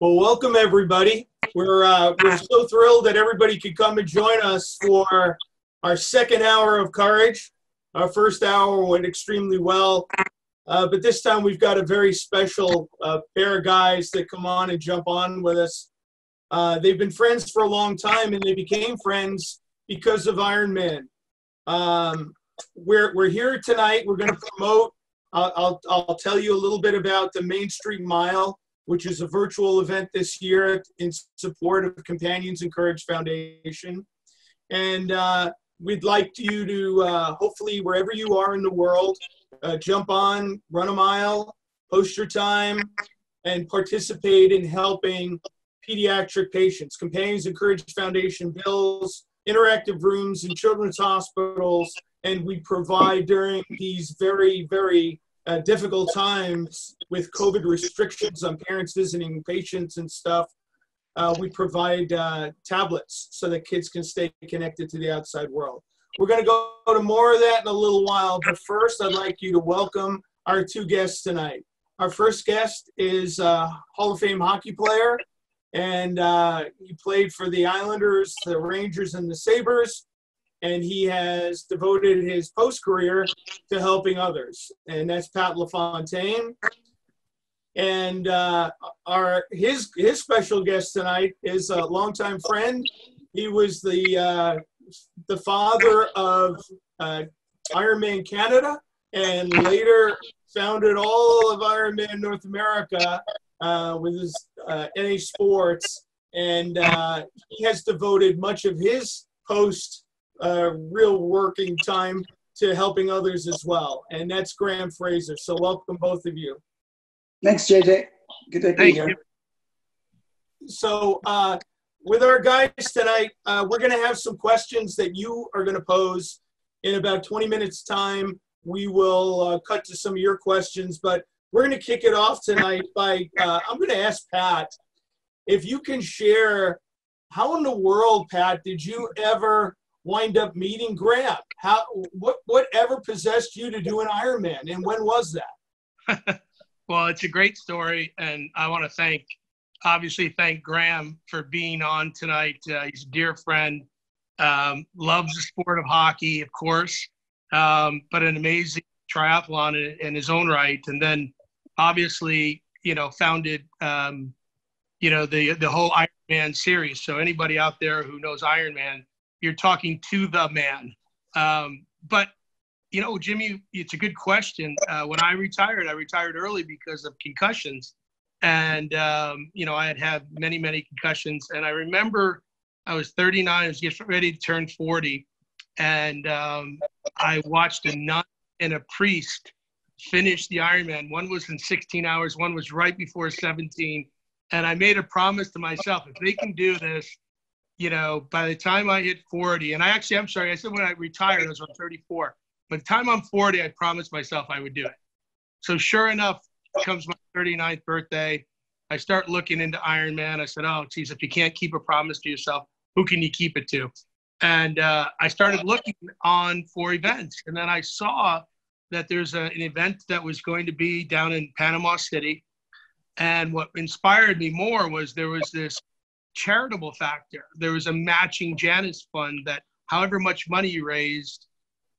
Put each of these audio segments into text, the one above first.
Well, welcome everybody. We're so thrilled that everybody could come and join us for our second hour of courage. Our first hour went extremely well, but this time we've got a very special pair of guys that come on and jump on with us. They've been friends for a long time, and they became friends because of Ironman. We're here tonight. We're going to promote. I'll tell you a little bit about the Main Street Mile, which is a virtual event this year in support of Companions in Courage Foundation. And we'd like you to, hopefully, wherever you are in the world, jump on, run a mile, post your time, and participate in helping pediatric patients. Companions in Courage Foundation builds interactive rooms in children's hospitals, and we provide during these very, very difficult times with COVID restrictions on parents visiting patients and stuff. We provide tablets so that kids can stay connected to the outside world. We're going to go to more of that in a little while, but first I'd like you to welcome our two guests tonight. Our first guest is a Hall of Fame hockey player, and he played for the Islanders, the Rangers, and the Sabres. And he has devoted his post-career to helping others. And that's Pat LaFontaine. And his special guest tonight is a longtime friend. He was the father of Ironman Canada, and later founded all of Ironman North America with his NA Sports. And he has devoted much of his real working time to helping others as well. And that's Graham Fraser. So welcome both of you. Thanks, JJ. Good to be here. So with our guys tonight, we're going to have some questions that you are going to pose in about 20 minutes time. We will cut to some of your questions, but we're going to kick it off tonight by, I'm going to ask Pat, if you can share, how in the world, Pat, did you ever wind up meeting Graham? Whatever possessed you to do an Ironman, and when was that? Well, it's a great story, and I want to obviously thank Graham for being on tonight. He's a dear friend, loves the sport of hockey, of course, but an amazing triathlon in his own right. And then obviously, founded, the whole Ironman series. So anybody out there who knows Ironman, you're talking to the man. But, Jimmy, it's a good question. When I retired early because of concussions. And, I had many, many concussions. And I remember I was 39, I was getting ready to turn 40. And I watched a nun and a priest finish the Ironman. One was in 16 hours. One was right before 17. And I made a promise to myself, if they can do this, by the time I hit 40, and I'm sorry, I said when I retired, I was on 34. By the time I'm 40, I promised myself I would do it. So sure enough, comes my 39th birthday. I start looking into Ironman. I said, oh, geez, if you can't keep a promise to yourself, who can you keep it to? And I started looking on for events. And then I saw that there's an event that was going to be down in Panama City. And what inspired me more was there was this charitable factor. There was a matching Janus fund that however much money you raised,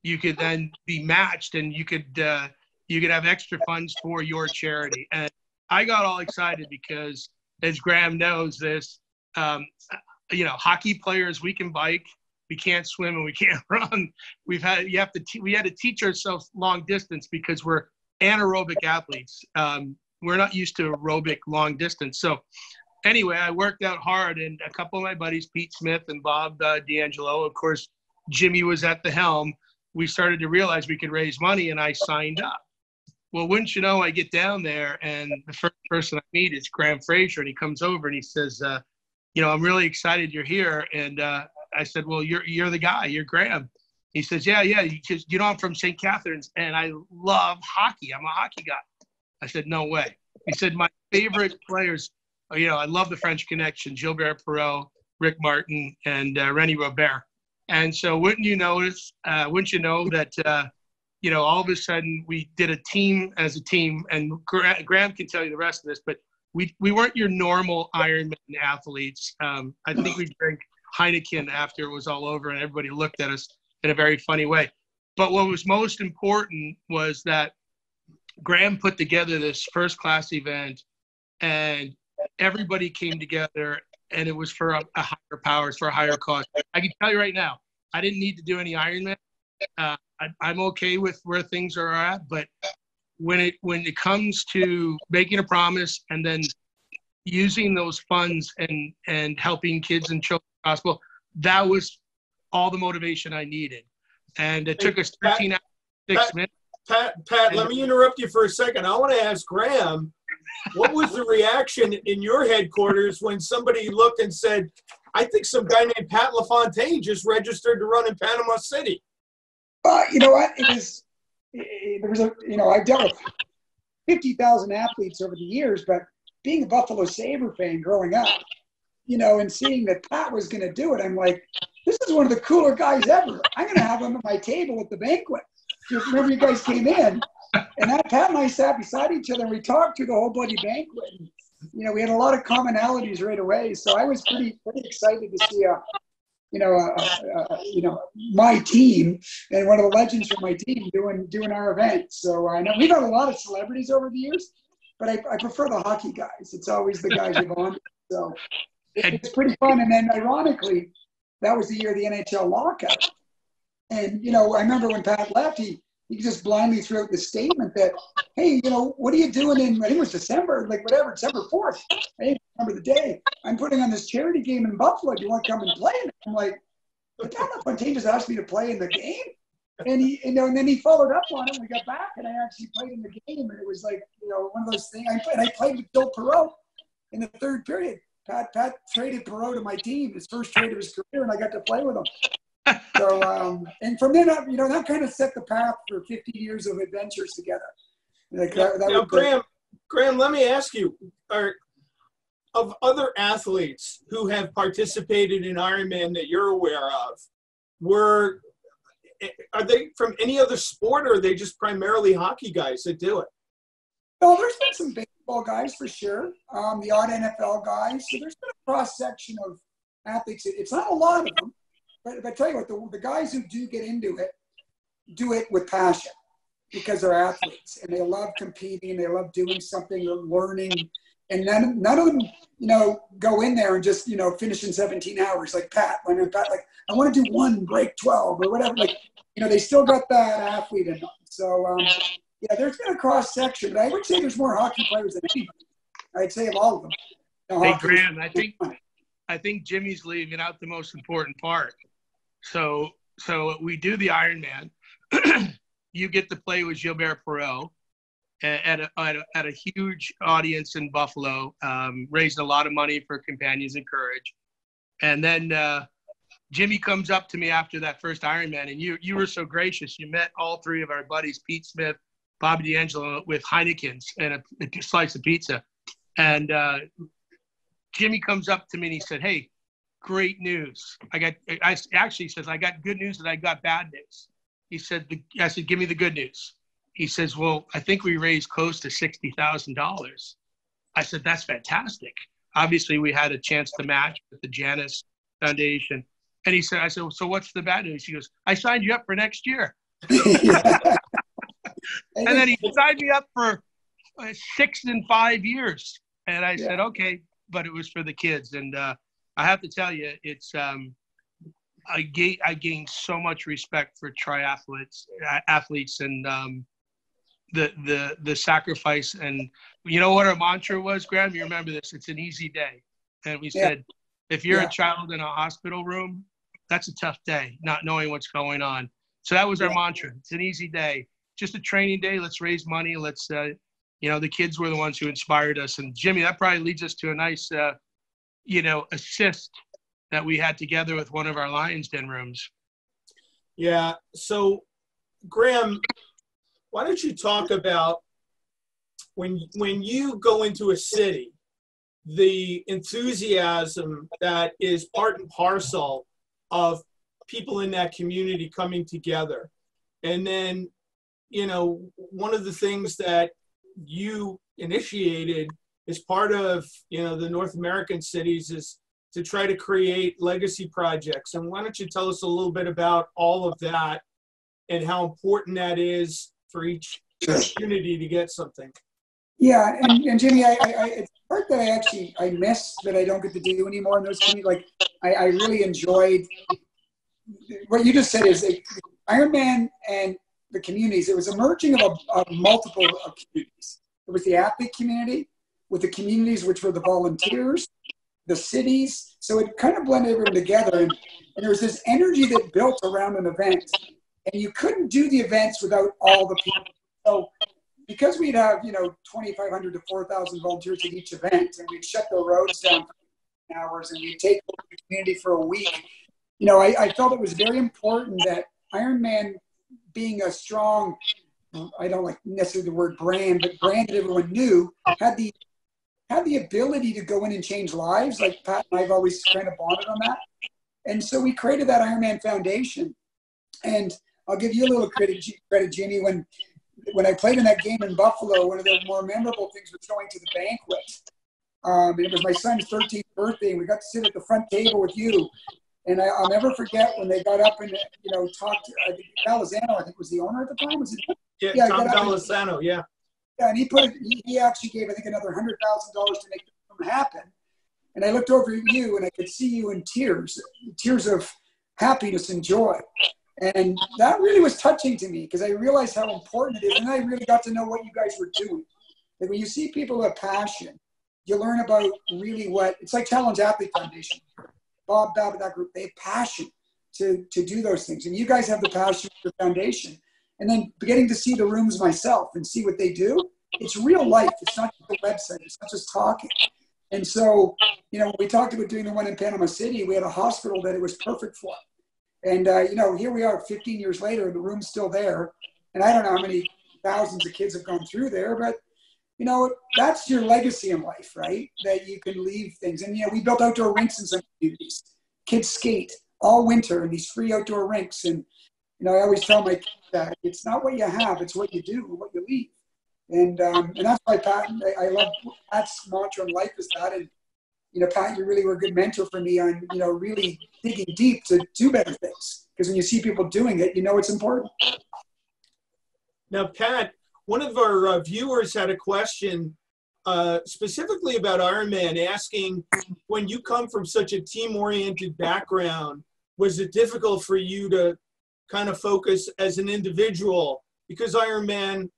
you could then be matched, and you could have extra funds for your charity. And I got all excited because, as Graham knows this, hockey players, we can bike, we can't swim, and we can't run. We had to teach ourselves long distance because we're anaerobic athletes. We're not used to aerobic long distance. So anyway, I worked out hard, and a couple of my buddies, Pete Smith and Bob D'Angelo, of course, Jimmy was at the helm. We started to realize we could raise money, and I signed up. Well, wouldn't you know, I get down there, and the first person I meet is Graham Fraser, and he comes over and he says, I'm really excited you're here. And I said, well, you're the guy, you're Graham. He says, yeah, I'm from St. Catharines, and I love hockey. I'm a hockey guy. I said, no way. He said, my favorite players, I love the French Connection, Gilbert Perreault, Rick Martin, and René Robert. And so wouldn't you know that, all of a sudden we did a team as a team, and Graham can tell you the rest of this, but we weren't your normal Ironman athletes. I think we drank Heineken after it was all over, and everybody looked at us in a very funny way. But what was most important was that Graham put together this first-class event, and everybody came together, and it was for a higher powers, for a higher cause. I can tell you right now, I didn't need to do any Ironman. I'm okay with where things are at, but when it comes to making a promise and then using those funds and helping kids and children possible, that was all the motivation I needed. And it took us 13 hours, 6 minutes. Pat, let me interrupt you for a second. I want to ask Graham, what was the reaction in your headquarters when somebody looked and said, I think some guy named Pat LaFontaine just registered to run in Panama City? You know what? I've dealt with 50,000 athletes over the years, but being a Buffalo Sabre fan growing up, and seeing that Pat was going to do it, I'm like, this is one of the cooler guys ever. I'm going to have him at my table at the banquet. Just remember you guys came in, and Pat and I sat beside each other, and we talked through the whole bloody banquet. And, we had a lot of commonalities right away. So I was pretty excited to see my team and one of the legends from my team doing our event. So I know we've had a lot of celebrities over the years, but I prefer the hockey guys. It's always the guys you've on. So it's pretty fun. And then ironically, that was the year of the NHL lockout. And, I remember when Pat left, he just blindly threw out the statement that, hey, what are you doing in, I think it was December 4th. I didn't remember the day. I'm putting on this charity game in Buffalo. Do you want to come and play in it? I'm like, but Pat LaFontaine just asked me to play in the game. And and then he followed up on it when we got back, and I actually played in the game. And it was like, one of those things. I played with Bill Perreault in the third period. Pat traded Perreault to my team, his first trade of his career, and I got to play with him. So, and from then up, that kind of set the path for 50 years of adventures together. Graham, let me ask you, of other athletes who have participated in Ironman that you're aware of, are they from any other sport, or are they just primarily hockey guys that do it? No, there's been some baseball guys for sure, the odd NFL guys. So there's been a cross-section of athletes. It's not a lot of them. But I tell you what, the guys who do get into it do it with passion because they're athletes and they love competing, they love doing something, they're learning, and none of them, go in there and just, finish in 17 hours like Pat. When Pat, like, I want to do one, break 12 or whatever. Like, they still got that athlete in them. So, there's been a cross section, but I would say there's more hockey players than anybody. I'd say of all of them. Hey, Graham, I think Jimmy's leaving out the most important part. So we do the Ironman. You get to play with Gilbert Perreault at a huge audience in Buffalo, raised a lot of money for Companions in Courage. And then Jimmy comes up to me after that first Ironman, and you were so gracious. You met all three of our buddies, Pete Smith, Bobby D'Angelo, with Heinekens and a slice of pizza. And Jimmy comes up to me and he said, hey, great news. He says, I got good news and I got bad news. He said, I said, give me the good news. He says, well, I think we raised close to $60,000. I said, that's fantastic. Obviously, we had a chance to match with the Janus Foundation. And I said, so what's the bad news? He goes, I signed you up for next year. And then he signed me up for 6 and 5 years. And I said, okay, but it was for the kids. And I have to tell you, it's I gained so much respect for athletes, and the sacrifice. And you know what our mantra was, Graham? You remember this? It's an easy day. And we said, if you're a child in a hospital room, that's a tough day, not knowing what's going on. So that was our mantra. It's an easy day, just a training day. Let's raise money. Let's, the kids were the ones who inspired us. And Jimmy, that probably leads us to a nice, assist that we had together with one of our Lions Den rooms. Yeah. So, Graham, why don't you talk about when you go into a city, the enthusiasm that is part and parcel of people in that community coming together. And then, one of the things that you initiated as part of, the North American cities is to try to create legacy projects. And why don't you tell us a little bit about all of that and how important that is for each community to get something? Yeah, and Jimmy, it's a part that I miss that I don't get to do anymore in those communities. Like, I really enjoyed what you just said is Ironman and the communities. It was a merging of multiple communities. It was the athlete community with the communities, which were the volunteers, the cities. So it kind of blended everyone together. And there was this energy that built around an event. And you couldn't do the events without all the people. So because we'd have, 2,500 to 4,000 volunteers at each event, and we'd shut the roads down for hours, and we'd take over the community for a week, I felt it was very important that Ironman, being a strong, I don't like necessarily the word brand, but brand that everyone knew, had the ability to go in and change lives. Like Pat and I've always kind of bonded on that. And so we created that Ironman Foundation. And I'll give you a little credit, Jimmy. When I played in that game in Buffalo, one of the more memorable things was going to the banquet. It was my son's 13th birthday, and we got to sit at the front table with you. And I'll never forget when they got up and talked. I think Palisano, I think, was the owner at the time. Was it? Yeah, Tom Palisano. Yeah. Yeah, and he actually gave, I think, another $100,000 to make it happen. And I looked over at you, and I could see you in tears of happiness and joy. And that really was touching to me because I realized how important it is. And I really got to know what you guys were doing. Like when you see people with passion, you learn about really it's like Challenge Athlete Foundation. Bob Babbitt, that group, they have passion to do those things. And you guys have the passion for the foundation. And then getting to see the rooms myself and see what they do, it's real life. It's not just a website. It's not just talking. And so, when we talked about doing the one in Panama City, we had a hospital that it was perfect for. And, here we are 15 years later, and the room's still there. And I don't know how many thousands of kids have gone through there, but, that's your legacy in life, right? That you can leave things. And, we built outdoor rinks in some communities. Kids skate all winter in these free outdoor rinks. And, I always tell my kids that it's not what you have, it's what you do, what you leave. And that's why Pat, I love Pat's mantra in life is that. And, Pat, you really were a good mentor for me on, really digging deep to do better things. Because when you see people doing it, it's important. Now, Pat, one of our viewers had a question specifically about Ironman, asking, when you come from such a team-oriented background, was it difficult for you to kind of focus as an individual? Because Ironman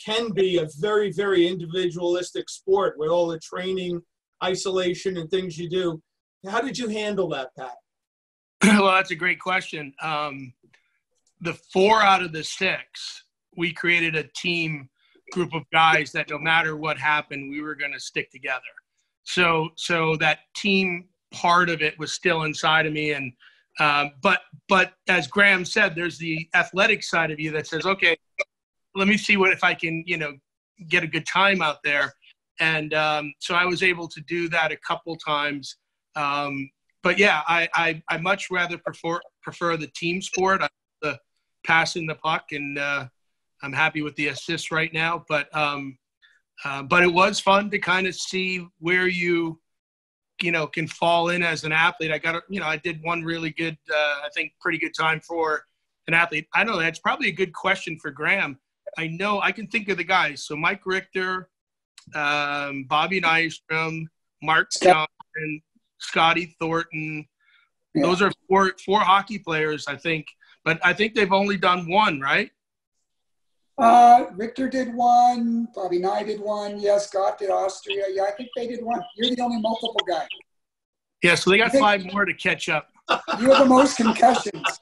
can be a very, very individualistic sport with all the training, isolation, and things you do. How did you handle that, Pat? Well, that's a great question. The 4 out of the 6, we created a team group of guys that no matter what happened, we were going to stick together. So that team part of it was still inside of me. And but as Graham said, there's the athletic side of you that says, okay, let me see if I can, get a good time out there. And so I was able to do that a couple times. But yeah, I much rather prefer the team sport. The passing the puck, and I'm happy with the assists right now. But it was fun to kind of see where you can fall in as an athlete. I did one really good, I think pretty good time for an athlete. I know that's probably a good question for Graham. I know I can think of the guys. So Mike Richter, Bobby Nystrom, Mark Johnson, Scotty Thornton. Yeah. Those are four hockey players, I think. But I think they've only done one, right? Richter did one. Bobby Nye did one. Yeah, Scott did Austria. Yeah, I think they did one. You're the only multiple guy. Yeah, so they got 5 more to catch up. You have the most concussions.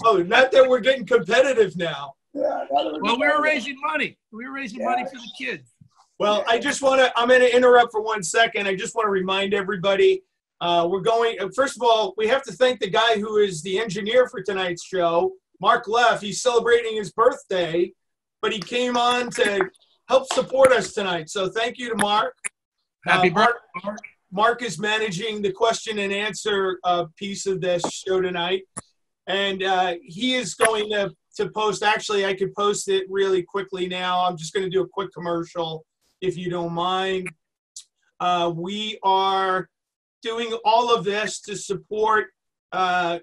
Oh, not that we're getting competitive now. Yeah, well, we were raising money. We were raising money for the kids. Well, I'm going to interrupt for 1 second. I just want to remind everybody, first of all, we have to thank the guy who is the engineer for tonight's show, Mark Leff. He's celebrating his birthday, but he came on to help support us tonight. So thank you to Mark. Happy birthday, Mark. Mark is managing the question and answer piece of this show tonight. And he is going to post, actually, I could post it really quickly now. I'm just going to do a quick commercial. if you don't mind. We are doing all of this to support a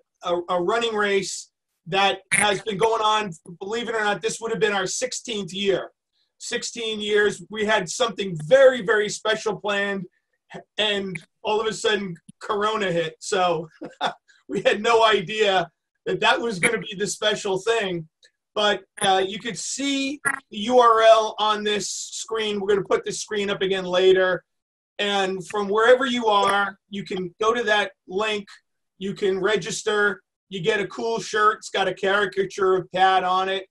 running race that has been going on, believe it or not, this would have been our 16th year. 16 years, we had something very, very special planned, and all of a sudden, Corona hit. So we had no idea that that was going to be the special thing. But you could see the URL on this screen. We're going to put this screen up again later. And from wherever you are, you can go to that link. You can register. You get a cool shirt. It's got a caricature of Pat on it.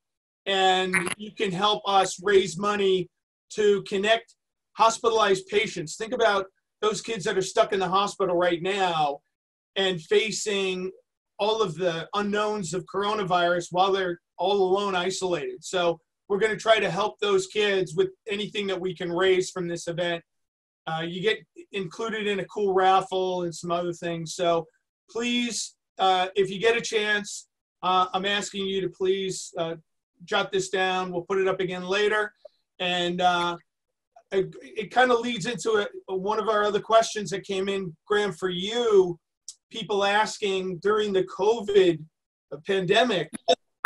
And you can help us raise money to connect hospitalized patients. Think about those kids that are stuck in the hospital right now and facing all of the unknowns of coronavirus while they're all alone, isolated. So we're going to try to help those kids with anything that we can raise from this event. You get included in a cool raffle and some other things. So please, if you get a chance, I'm asking you to please jot this down. We'll put it up again later. And it kind of leads into one of our other questions that came in, Graham, for you. People asking during the COVID pandemic,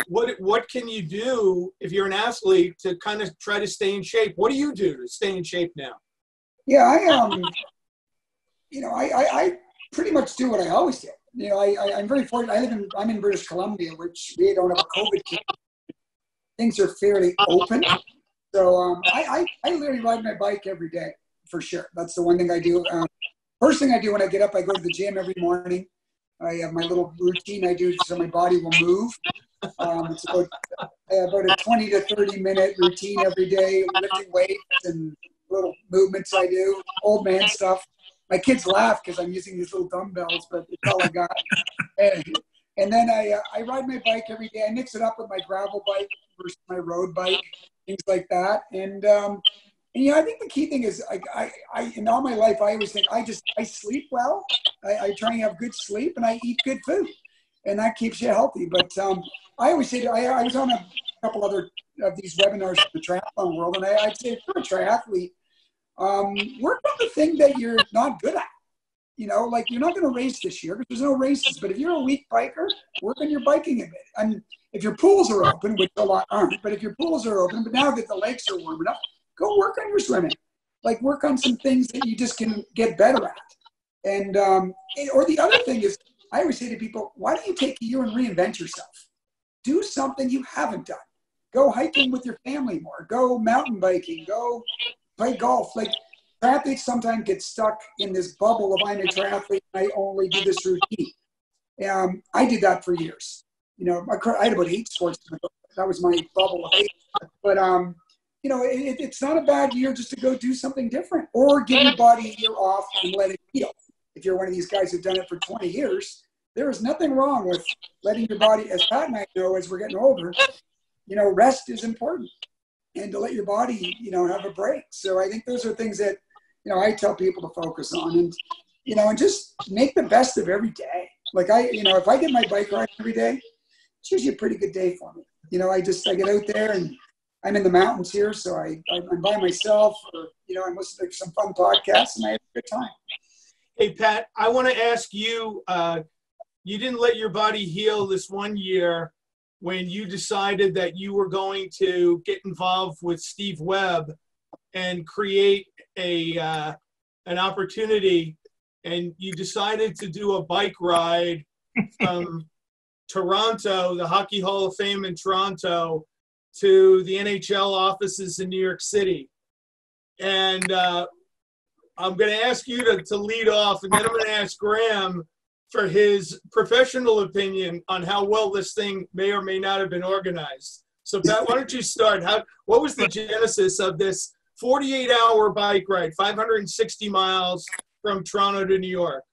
what can you do if you're an athlete to kind of try to stay in shape? What do you do to stay in shape now? Yeah, I pretty much do what I always do. You know, I'm very fortunate. I'm in British Columbia, which we don't have a COVID case. Things are fairly open. So I literally ride my bike every day, for sure. That's the one thing I do. First thing I do when I get up, I go to the gym every morning. I have my little routine I do so my body will move. It's about a 20 to 30 minute routine every day, lifting weights and little movements I do, old man stuff. My kids laugh because I'm using these little dumbbells, but it's all I got. And then I ride my bike every day. I mix it up with my gravel bike versus my road bike, things like that. And I think the key thing is I in all my life, I always think I sleep well. I try and have good sleep and I eat good food, and that keeps you healthy. But I always say, I was on a couple other of these webinars for the triathlon world, and I'd say if you're a triathlete, work on the thing that you're not good at. You know, like you're not going to race this year because there's no races. But if you're a weak biker, work on your biking a bit. And if your pools are open, which a lot aren't, but if your pools are open, but now that the lakes are warm enough, go work on your swimming. Like work on some things that you just can get better at. And or the other thing is, I always say to people, why don't you take a year and reinvent yourself? Do something you haven't done. Go hiking with your family more. Go mountain biking. Go play golf. Like triathletes sometimes get stuck in this bubble of I'm a triathlete. I only do this routine. I did that for years. You know, I had about 8 sports. That was my bubble of 8. But you know, it's not a bad year just to go do something different, or give your body a year off and let it heal. If you're one of these guys who've done it for 20 years, there is nothing wrong with letting your body, as Pat and I know, as we're getting older, you know, rest is important, and to let your body, you know, have a break. So I think those are things that, you know, I tell people to focus on, and, you know, and just make the best of every day. Like you know, if I get my bike ride every day, it's usually a pretty good day for me. You know, I get out there and I'm in the mountains here, so I'm by myself, or, you know, I'm listening to some fun podcasts and I have a good time. Hey, Pat, I want to ask you, you didn't let your body heal this one year when you decided that you were going to get involved with Steve Webb and create an opportunity, and you decided to do a bike ride from Toronto, the Hockey Hall of Fame in Toronto, to the NHL offices in New York City. And I'm going to ask you to lead off, and then I'm going to ask Graham for his professional opinion on how well this thing may or may not have been organized. So, Pat, why don't you start? What was the genesis of this 48-hour bike ride, 560 miles from Toronto to New York?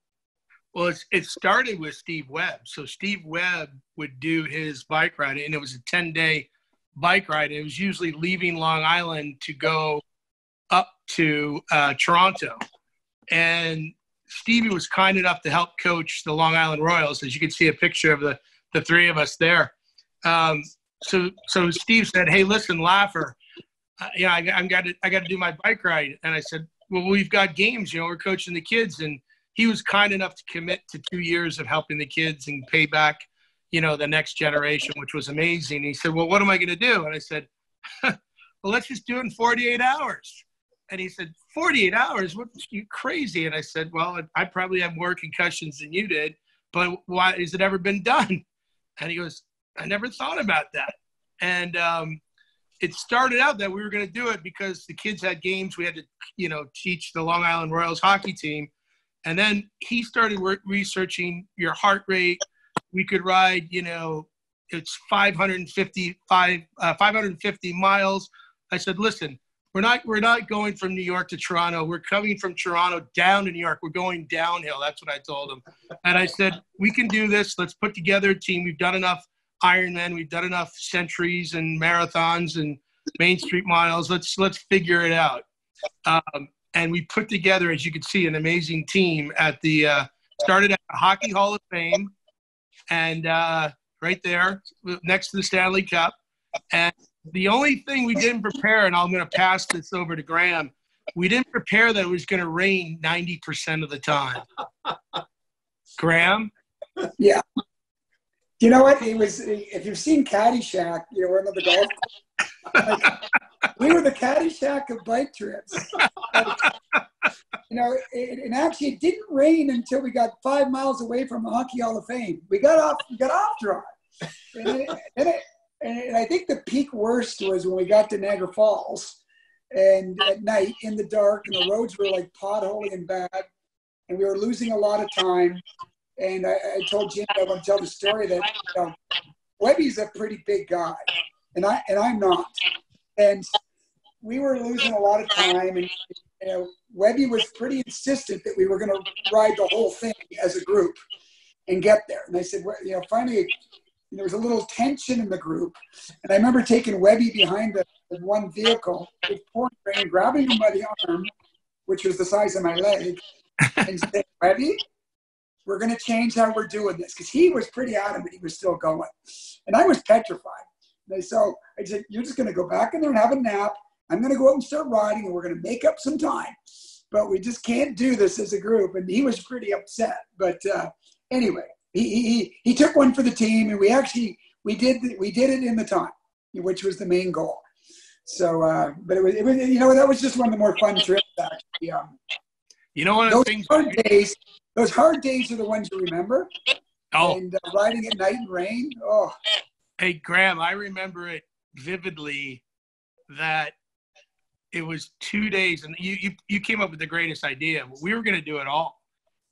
Well, it started with Steve Webb. So Steve Webb would do his bike ride, and it was a 10-day bike ride. It was usually leaving Long Island to go up to Toronto. And Stevie was kind enough to help coach the Long Island Royals. As you can see a picture of the three of us there. So Steve said, hey, listen, Laffer, I got to do my bike ride. And I said, well, we've got games, we're coaching the kids. And he was kind enough to commit to 2 years of helping the kids and pay back, the next generation, which was amazing. And he said, well, what am I going to do? And I said, well, let's just do it in 48 hours. And he said, 48 hours? What, you crazy? And I said, well, I probably have more concussions than you did, but why has it ever been done? And he goes, I never thought about that. And it started out that we were going to do it because the kids had games. We had to, teach the Long Island Royals hockey team. And then he started researching your heart rate. We could ride, it's 550 miles. I said, listen, we're not going from New York to Toronto. We're coming from Toronto down to New York. We're going downhill. That's what I told him. And I said, we can do this. Let's put together a team. We've done enough Ironman. We've done enough centuries and marathons and Main Street miles. Let's figure it out. And we put together, as you can see, an amazing team at the started at the Hockey Hall of Fame, and right there next to the Stanley Cup. And the only thing we didn't prepare, and I'm going to pass this over to Graham, we didn't prepare that it was going to rain 90% of the time. Graham? Yeah. You know what? It was, if you've seen Caddyshack, we're in the golf course. Like, we were the Caddyshack of bike trips. Like, and actually it didn't rain until we got 5 miles away from the Hockey Hall of Fame. We got off dry. And I think the peak worst was when we got to Niagara Falls, and at night in the dark, and the roads were like potholy and bad, and we were losing a lot of time. And I told Jim I want to tell the story that Webby's a pretty big guy, and I'm not. And we were losing a lot of time, and Webby was pretty insistent that we were going to ride the whole thing as a group and get there. And I said, well, finally, there was a little tension in the group. And I remember taking Webby behind the one vehicle with pouring rain, grabbing him by the arm, which was the size of my leg, and saying, Webby, we're going to change how we're doing this. Because he was pretty adamant he was still going. And I was petrified. So I said, you're just going to go back in there and have a nap. I'm going to go out and start riding, and we're going to make up some time. But we just can't do this as a group. And he was pretty upset. But anyway, he took one for the team, and we did it in the time, which was the main goal. So, but it was that was just one of the more fun trips, actually. One of the things. Those hard days are the ones you remember. Oh. And riding at night in rain. Oh. Hey, Graham, I remember it vividly that it was 2 days, and you came up with the greatest idea. We were going to do it all.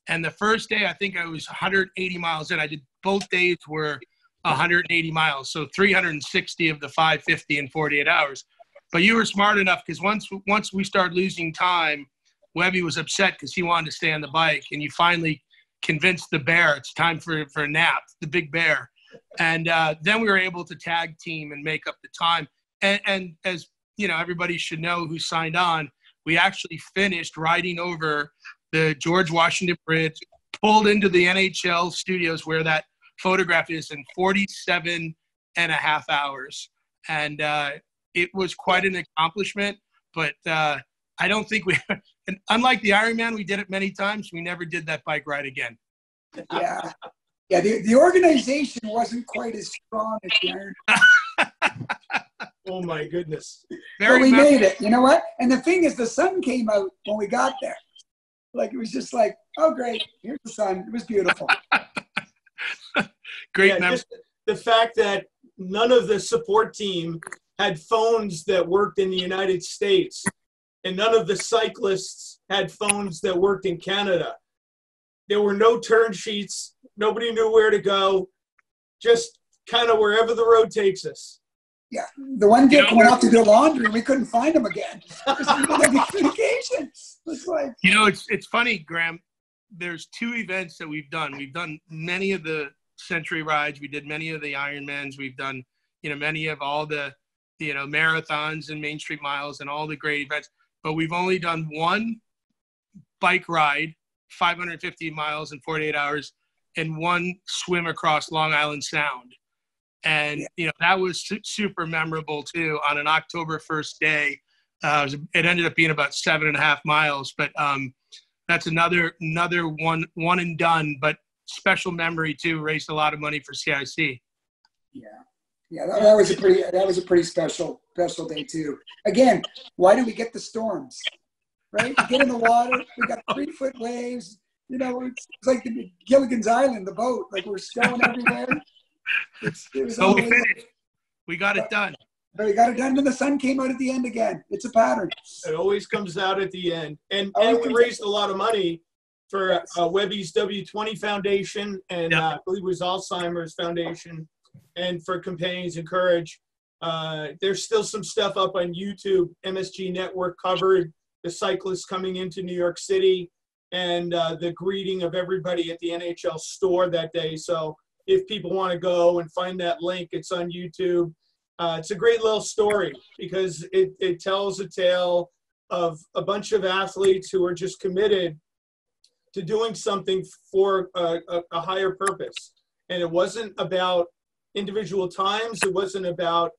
And the first day, I think I was 180 miles in. I did both days were 180 miles, so 360 of the 550 in 48 hours. But you were smart enough, because once we started losing time, Webby was upset because he wanted to stay on the bike, and you finally convinced the bear it's time for a nap, the big bear. And then we were able to tag team and make up the time. And as everybody should know who signed on, we actually finished riding over the George Washington Bridge, pulled into the NHL studios where that photograph is, in 47 and a half hours. And it was quite an accomplishment, but I don't think and unlike the Ironman, we did it many times. We never did that bike ride again. Yeah. Yeah, the organization wasn't quite as strong as the Ironman. Oh, my goodness. But we made it. You know what? And the thing is, the sun came out when we got there. Like, it was just like, oh, great. Here's the sun. It was beautiful. Great. Yeah, just the fact that none of the support team had phones that worked in the United States, and none of the cyclists had phones that worked in Canada. There were no turn sheets. Nobody knew where to go. Just kind of wherever the road takes us. Yeah. The one Dick went off to do laundry. We couldn't find him again. Communication. It's like, it's funny, Graham. There's 2 events that we've done. We've done many of the century rides. We did many of the Ironmans. We've done, many of all the, marathons and Main Street miles and all the great events. But we've only done one bike ride, 550 miles in 48 hours, and one swim across Long Island Sound. And, that was super memorable too on an October 1st day. It ended up being about 7.5 miles, but that's another one and done, but special memory too. Raised a lot of money for CIC. Yeah, that was a pretty special day too. Again, why do we get the storms? Right? We get in the water, we got 3-foot waves. It's like the Gilligan's Island, the boat. Like we're going everywhere. So we finished. We got it done. But we got it done, and the sun came out at the end again. It's a pattern. It always comes out at the end. And we raised a lot of money for Webby's W20 Foundation, and I believe it was Alzheimer's Foundation, and for Companions in Courage. There's still some stuff up on YouTube. MSG Network covered the cyclists coming into New York City and the greeting of everybody at the NHL store that day. So if people want to go and find that link, it's on YouTube. It's a great little story because it tells a tale of a bunch of athletes who are just committed to doing something for a higher purpose. And it wasn't about individual times. It wasn't about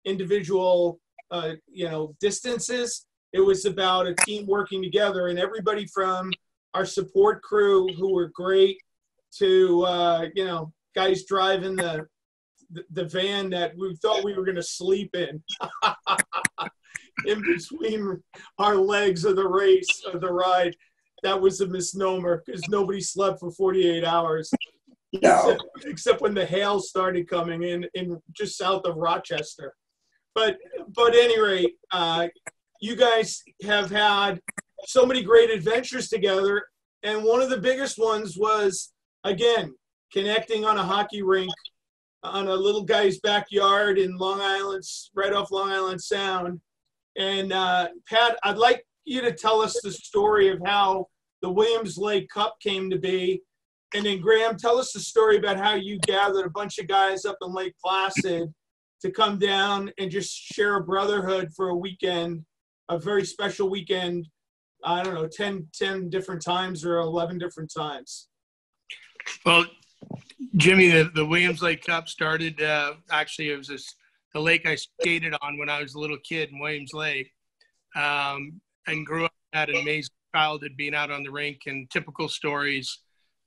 individual, distances. It was about a team working together, and everybody from our support crew who were great to, guys driving the van that we thought we were going to sleep in between our legs of the race, of the ride. That was a misnomer because nobody slept for 48 hours. No. Except when the hail started coming in just south of Rochester. But at any rate, you guys have had so many great adventures together. And one of the biggest ones was, again, connecting on a hockey rink on a little guy's backyard in Long Island, right off Long Island Sound. And Pat, I'd like you to tell us the story of how the Williams Lake Cup came to be. And then Graham, tell us the story about how you gathered a bunch of guys up in Lake Placid to come down and just share a brotherhood for a weekend, a very special weekend. I don't know, 10 different times or 11 different times. Well, Jimmy, the Williams Lake Cup started, actually it was the lake I skated on when I was a little kid in Williams Lake, and grew up, had an amazing childhood being out on the rink and typical stories,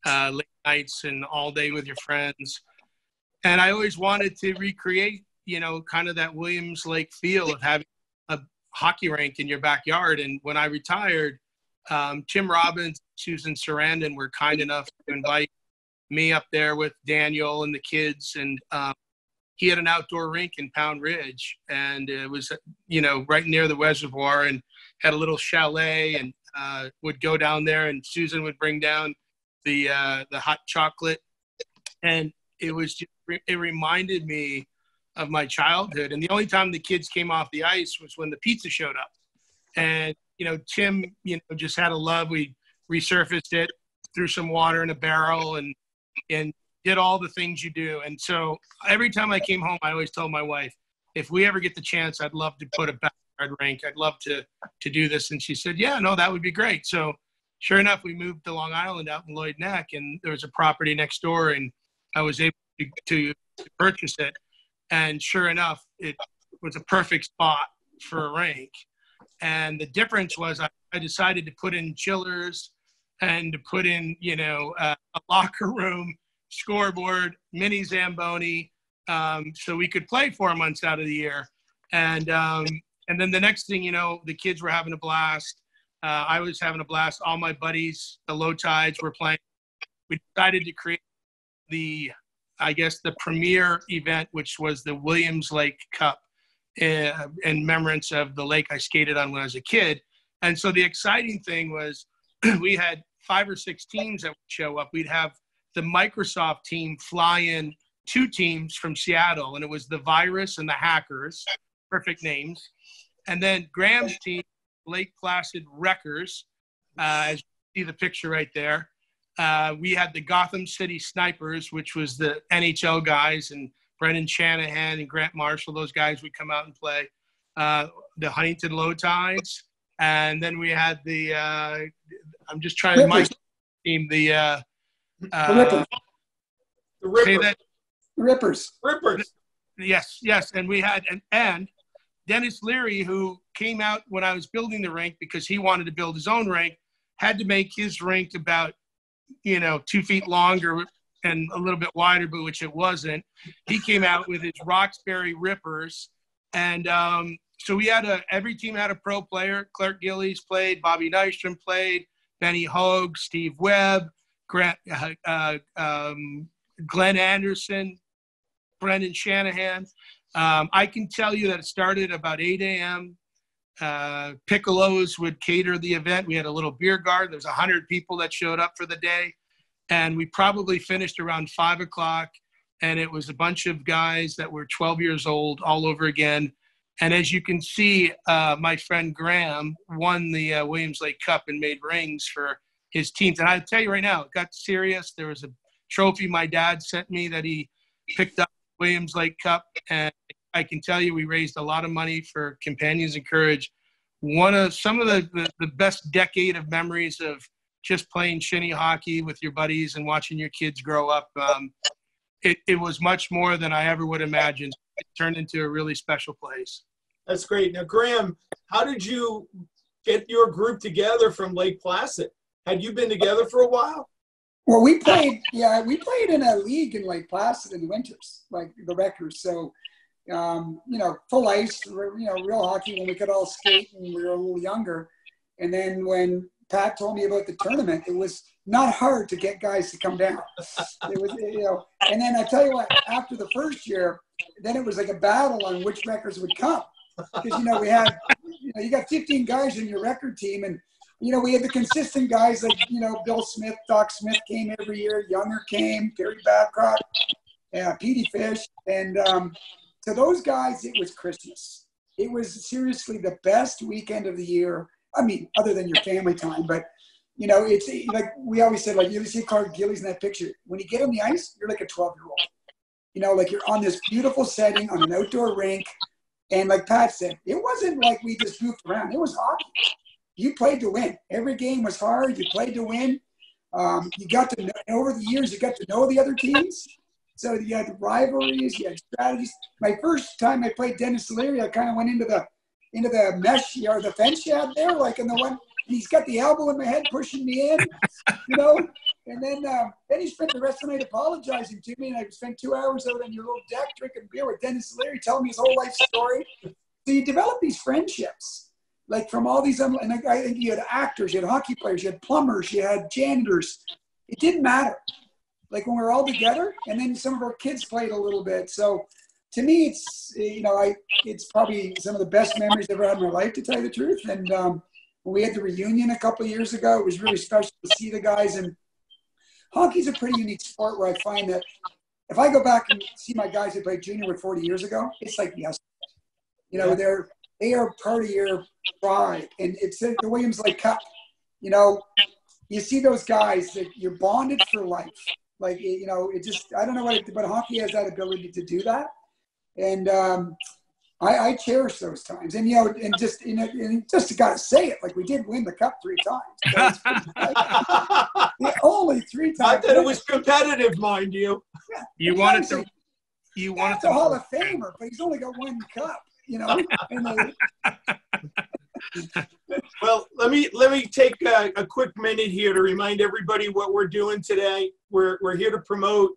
late nights and all day with your friends. And I always wanted to recreate, kind of that Williams Lake feel of having a hockey rink in your backyard. And when I retired, Tim Robbins, Susan Sarandon were kind enough to invite me up there with Daniel and the kids. And he had an outdoor rink in Pound Ridge, and it was, right near the reservoir, and had a little chalet, and would go down there, and Susan would bring down the hot chocolate. And it reminded me of my childhood. And the only time the kids came off the ice was when the pizza showed up. And, Tim, just had a love. We resurfaced it, threw some water in a barrel, and did all the things you do. And so every time I came home, I always told my wife, if we ever get the chance, I'd love to put a backyard rink. I'd love to do this. And she said, yeah, no, that would be great. So sure enough, we moved to Long Island out in Lloyd Neck, and there was a property next door, and I was able to purchase it. And sure enough, it was a perfect spot for a rink. And the difference was I decided to put in chillers and to put in, a locker room, scoreboard, mini Zamboni, so we could play 4 months out of the year. And then the next thing, the kids were having a blast. I was having a blast. All my buddies, the Low Tides, were playing. We decided to create the premier event, which was the Williams Lake Cup, in remembrance of the lake I skated on when I was a kid. And so the exciting thing was we had 5 or 6 teams that would show up. We'd have the Microsoft team fly in 2 teams from Seattle, and it was the Virus and the Hackers, perfect names. And then Graham's team, Lake Placid Wreckers, as you see the picture right there. We had the Gotham City Snipers, which was the NHL guys, and Brendan Shanahan and Grant Marshall, those guys would come out and play. The Huntington Low Tides. And then we had the, I'm just trying to, my team, the Rippers. Rippers. Yes, yes. And we had, and Dennis Leary, who came out when I was building the rink because he wanted to build his own rink, had to make his rink about, 2 feet longer and a little bit wider, but which it wasn't. He came out with his Roxbury Rippers. And so we had every team had a pro player. Clark Gillies played, Bobby Nystrom played, Benny Hogue, Steve Webb, Glenn Anderson, Brendan Shanahan. I can tell you that it started about 8 a.m. Piccolos would cater the event. We had a little beer garden. There's 100 people that showed up for the day. And we probably finished around 5 o'clock. And it was a bunch of guys that were 12 years old all over again. And as you can see, my friend Graham won the Williams Lake Cup and made rings for his teams. And I tell you right now, it got serious. There was a trophy my dad sent me that he picked up Williams Lake Cup. And I can tell you we raised a lot of money for Companions in Courage. Some of the best decade of memories of just playing shinny hockey with your buddies and watching your kids grow up. It was much more than I ever would imagine. It turned into a really special place. That's great. Now, Graham, how did you get your group together from Lake Placid? Had you been together for a while? Well, we played in a league in Lake Placid in the winters, like the Wreckers. So, full ice, real hockey when we could all skate and we were a little younger. And then when Pat told me about the tournament, it was not hard to get guys to come down. It was, and then I tell you what, after the first year, then it was like a battle on which Wreckers would come. Because, we had, you got 15 guys in your record team and, we had the consistent guys like, Bill Smith, Doc Smith came every year, Younger came, Terry Babcock, Petey Fish. And to those guys, it was Christmas. It was seriously the best weekend of the year. I mean, other than your family time, but, it's like we always said, like you see Clark Gillies in that picture. When you get on the ice, you're like a 12-year-old. Like you're on this beautiful setting on an outdoor rink. And like Pat said, it wasn't like we just goofed around. It was hockey. You played to win. Every game was hard. You played to win. You got to know, over the years, you got to know the other teams. So you had rivalries, you had strategies. My first time I played Dennis Leary, I kind of went into the mesh or the fence shed there, like in the one. He's got the elbow in my head pushing me in, And then he spent the rest of the night apologizing to me, and I spent 2 hours out on your little deck drinking beer with Dennis Leary, telling me his whole life story. So you develop these friendships, like from all these, and I think you had actors, you had hockey players, you had plumbers, you had janitors. It didn't matter. Like when we were all together, and then some of our kids played a little bit. So to me, it's, it's probably some of the best memories I've ever had in my life, to tell you the truth. And when we had the reunion a couple of years ago, it was really special to see the guys. And hockey's a pretty unique sport where I find that if I go back and see my guys who played junior with 40 years ago, it's like yesterday. They are part of your pride. And it's the Williams Lake Cup. You see those guys that you're bonded for life. Like, it just, I don't know but hockey has that ability to do that. And I cherish those times. And, just got to say it, like we did win the cup 3 times. Only 3 times. Not that it was competitive, mind you. Yeah. You wanted to a Hall of Famer, but he's only got 1 cup, Well, let me take a quick minute here to remind everybody what we're doing today. We're here to promote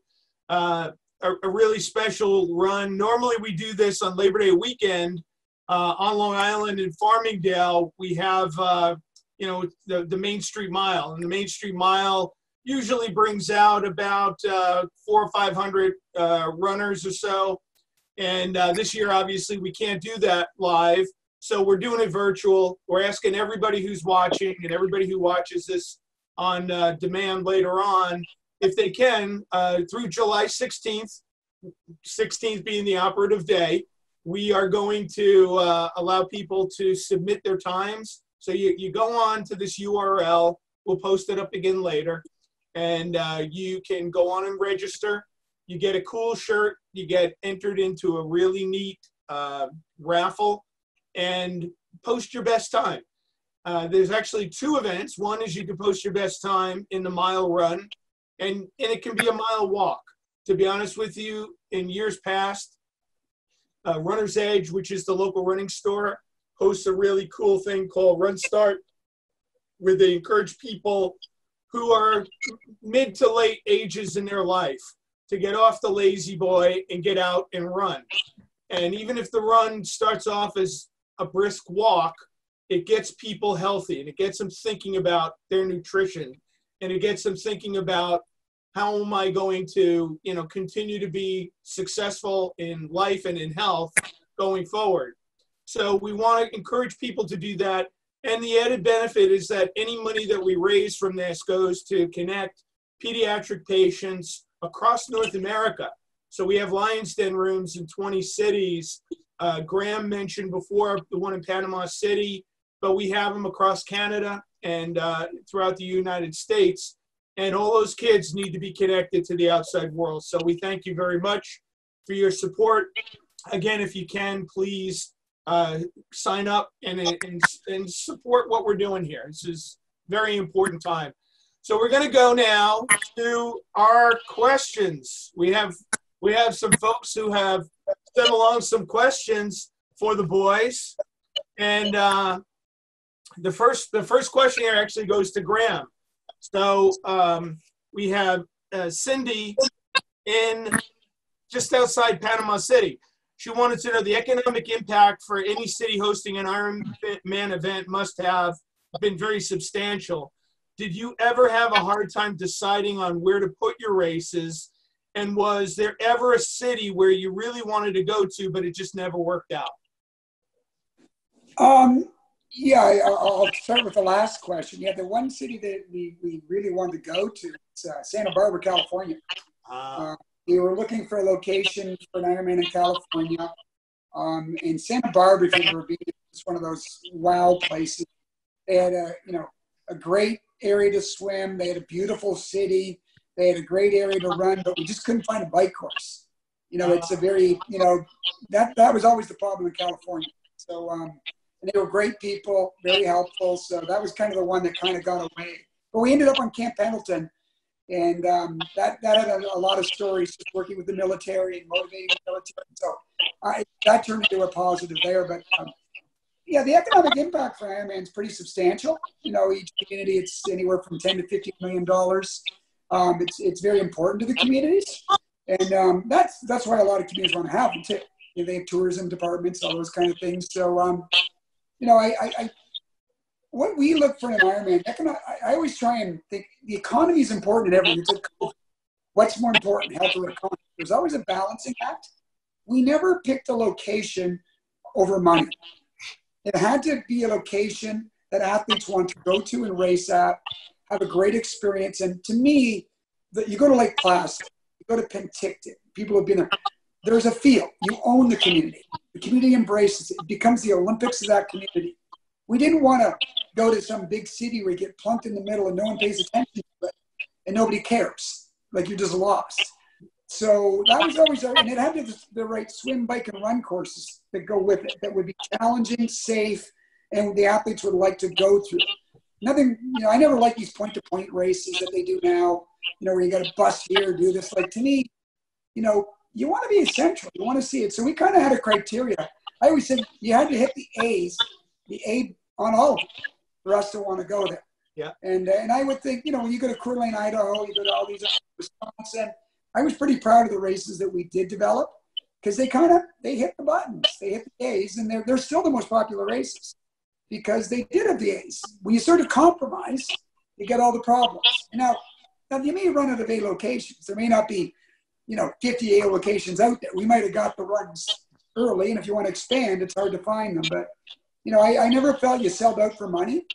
a really special run. Normally we do this on Labor Day weekend on Long Island in Farmingdale. We have the Main Street Mile, and the Main Street Mile usually brings out about 400 or 500 runners or so. And this year, obviously, we can't do that live. So we're doing it virtual. We're asking everybody who's watching and everybody who watches this on demand later on, if they can, through July 16th, 16th being the operative day, we are going to allow people to submit their times. So you go on to this URL. We'll post it up again later. And you can go on and register. You get a cool shirt. You get entered into a really neat raffle. And post your best time. There's actually 2 events. One is you can post your best time in the mile run, and it can be a mile walk. To be honest with you, in years past, Runner's Edge, which is the local running store, hosts a really cool thing called Run Start, where they encourage people who are mid to late ages in their life to get off the lazy boy and get out and run. And even if the run starts off as a brisk walk, it gets people healthy, and it gets them thinking about their nutrition, and it gets them thinking about, how am I going to, continue to be successful in life and in health going forward? So we want to encourage people to do that. And the added benefit is that any money that we raise from this goes to connect pediatric patients across North America. So we have Lions Den rooms in 20 cities. Graham mentioned before the one in Panama City, but we have them across Canada and throughout the United States. And all those kids need to be connected to the outside world. So we thank you very much for your support. Again, if you can, please sign up and support what we're doing here. This is a very important time. So we're going to go now to our questions. We have some folks who have sent along some questions for the boys. And the first question here actually goes to Graham. So we have Cindy in just outside Panama City. She wanted to know the economic impact for any city hosting an Ironman event must have been very substantial. Did you ever have a hard time deciding on where to put your races? And was there ever a city where you really wanted to go to, but it just never worked out? Yeah, I'll start with the last question. Yeah, the one city that we really wanted to go to is Santa Barbara, California. We were looking for a location for an Ironman in California. And Santa Barbara, if you've ever been, it's one of those wow places. They had a great area to swim. They had a beautiful city. They had a great area to run, but we just couldn't find a bike course. It's a very, that was always the problem in California. So, and they were great people, very helpful. So that was kind of the one that kind of got away. But we ended up on Camp Pendleton, and that had a lot of stories, just working with the military and motivating the military. So that turned into a positive there. But yeah, the economic impact for Ironman is pretty substantial. Each community, it's anywhere from $10 to $50 million. It's very important to the communities, and that's why a lot of communities want to have them too. They have tourism departments, all those kind of things. So what we look for in an Ironman, I always try and think the economy is important in everything. It's like, what's more important, health or economy? There's always a balancing act. We never picked a location over money. It had to be a location that athletes want to go to and race at, have a great experience. And to me, you go to Lake Placid, you go to Penticton, people have been there. There's a feel. You own the community. The community embraces it. It becomes the Olympics of that community. We didn't want to go to some big city where you get plunked in the middle and no one pays attention to it and nobody cares. Like you're just lost. So that was always, and it had the right swim, bike, and run courses that go with it that would be challenging, safe, and the athletes would like to go through. Nothing, I never like these point-to-point races that they do now, where you got to bust here, do this. Like, to me, you want to be essential. You want to see it. So we kind of had a criteria. I always said you had to hit the A on all of them for us to want to go there. Yeah. And I would think, when you go to Coeur d'Alene, Idaho, you go to all these Wisconsin, I was pretty proud of the races that we did develop because they hit the buttons. They hit the A's, and they're still the most popular races because they did have the A's. When you sort of compromise, you get all the problems. Now you may run out of A locations. There may not be 50 A locations out there. We might have got the runs early, and if you want to expand, it's hard to find them. But, I never felt you sold out for money.